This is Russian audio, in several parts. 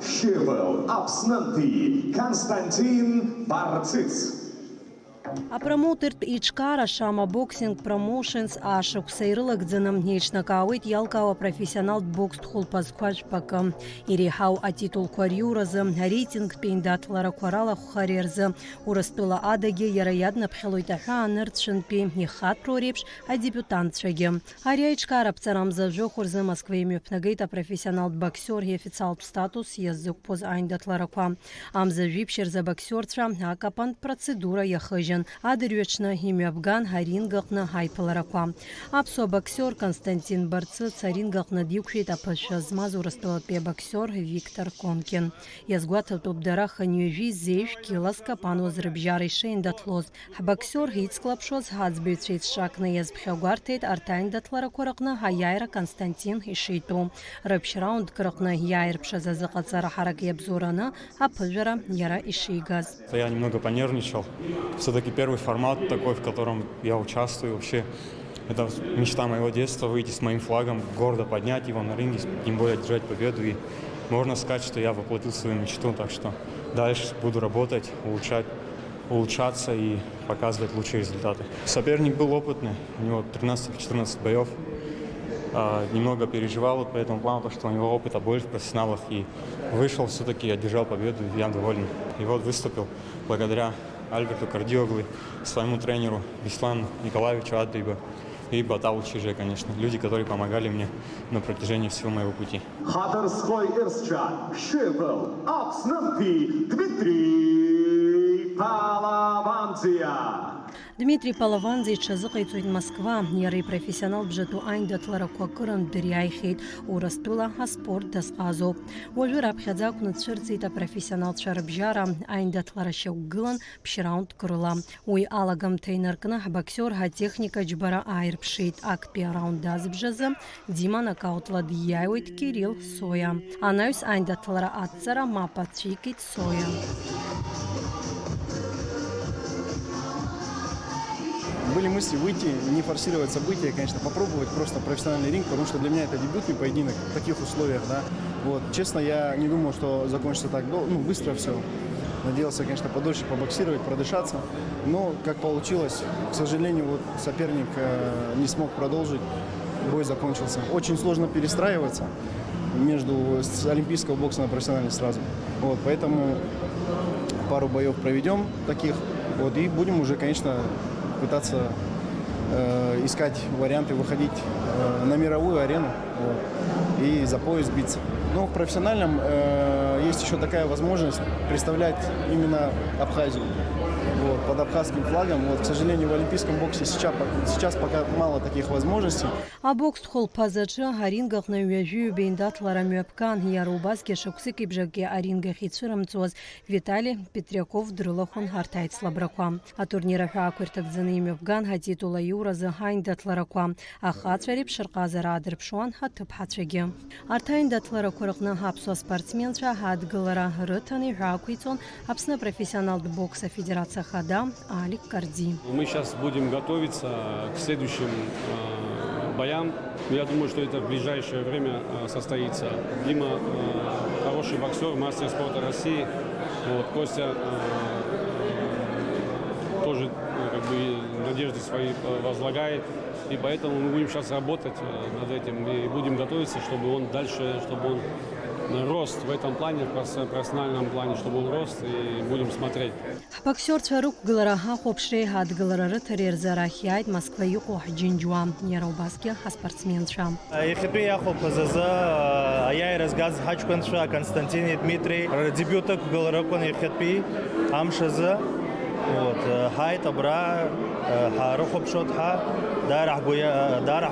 Шевел Апснанти Константин Барциц. Апромоутер Ичкара Шама Боксинг Промоушенс Ашок Сейрылык дзыным нечнакауит ялкава профессионал бокс тхулпаз квачпака. Ирихау а титул кварюразы, рейтинг пейндатлара кварала хухарерзы. Урастула адаги яраядна пхелуйтаха аныртшынпи нехат прорепш, а дебютантшаги. Ария Ичкара пцарамза жохурзы Москвы мюпнагейта профессионал боксер и официал статус язык поз айндатлара ква. Амза випшерза боксерча, акапан процедура яхыжен. Адырючна химиабган харингакна хайпалараква. Апсо боксер Константин Барциц харингакна дюкшит апашазмаз урастолапе боксер Виктор Конкин. Язгуата топдара ханюжи зейш килас капану зрыбжарый шейндатлоз. Боксер хитсклапшоз хацбюцит шакна язбхягуартет артайндатлара коракна хаяйра Константин Ишиту. Рыбшраунд кракна яйр пшазазакацара харак ябзурана, а пыжара яра Ишигаз. Я немного понервничал. Все-таки первый формат такой, в котором я участвую. Вообще, это мечта моего детства, выйти с моим флагом, гордо поднять его на ринге, тем более держать победу. И можно сказать, что я воплотил свою мечту. Так что дальше буду работать, улучшаться и показывать лучшие результаты. Соперник был опытный, у него 13-14 боев. Немного переживал по этому плану, что у него опыта больше в профессионалах. И вышел, все-таки одержал победу, и я доволен. И вот выступил благодаря Альберту Кардиоглу, своему тренеру Беслану Николаевичу Адрибу и Баталу Чиже, конечно. Люди, которые помогали мне на протяжении всего моего пути. Хатарской Эрсчак Шевел Апснанти Дмитрий Палаванзия. Дмитрий Палаванзи чазыкайцуит Москва, ярый профессионал бжету айндатлара квакыран дыряйхейт, урастула спорт дасказо. Уажу рабхядзак нацшырцита профессионал чарбжара айндатлара шаугылан пшираунд кырыла. Уй алагам тренеркна боксер ха техника джбара айрпшит акпи раундаз бжазы, Дима нокаутла дияйуит Кирилл Соя. Анаюс айндатлара атцара мапатчикит Соя. Были мысли выйти, не форсировать события, конечно, попробовать просто профессиональный ринг, потому что для меня это дебютный поединок в таких условиях, да. Вот, честно, я не думал, что закончится так, быстро все. Надеялся, конечно, подольше побоксировать, продышаться, но как получилось, к сожалению, вот соперник не смог продолжить, бой закончился. Очень сложно перестраиваться с олимпийского бокса на профессиональный сразу. Вот, поэтому пару боев проведем таких, вот, и будем уже, конечно, пытаться искать варианты выходить на мировую арену, вот, и за пояс биться. Но в профессиональном есть еще такая возможность представлять именно Абхазию, вот, под абхазским флагом. Вот, к сожалению, в олимпийском боксе сейчас пока мало таких возможностей. А бокс тхол пазача харингах на уяжу бейндатлара мюапкан ярубазге шоксики бжаге арингах ицурамцоз Виталий Петряков дрылахон хартайт слабраква. А турнира хакуртак заны мюапкан хатитула юразы хайндатлараква. А хатшарип шарказара адрпшуан хатып хатшаге. Артайндатлара куракна хапсуа спортсменша хадгалара рытаны хакуицон апсна профессионал бокса Федерация Хада Алик Карди. Мы сейчас будем готовиться к следующим боям. Я думаю, что это в ближайшее время состоится. Дима хороший боксер, мастер спорта России. Вот, Костя тоже надежды свои возлагает. И поэтому мы будем сейчас работать над этим и будем готовиться, чтобы он дальше, чтобы он рос в этом плане, в профессиональном плане, чтобы он рос, и будем смотреть. Боксер Чарук Галараха Хопшей Хад Галарары Тарерзарахиайт Москва Юко Джинджуа Ярубаски спортсменша. Ехепри Яхоп Заза Аяй Разгаз Хачканша Константин Дмитрий дебюток Галаракон Ехепри Амшаза вот Хай Табра Харухоп Шотха Дарах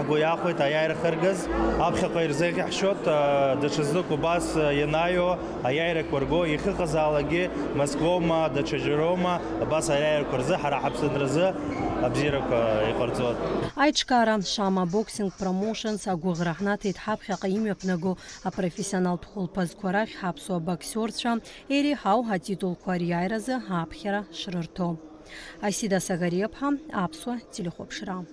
Гуяху Аяй Харгаз Абха Кайрзех Шот Дашизу Кубас Янайо Аяй Курго Ихазалаги Москва Дачажирома Бас Аяй Курза Харахабсанраза Абзирок Ихарзот Айчкара Шама Боксинг Промоушенс Агуграхнат Итхабха Каимёпнагу а профессионал тхол пазкурах хапсуа боксерча Эри Хауха титул Кварьайраза Хабхера Шрырто. Асида Сагариепха Апсуа Телехопшира.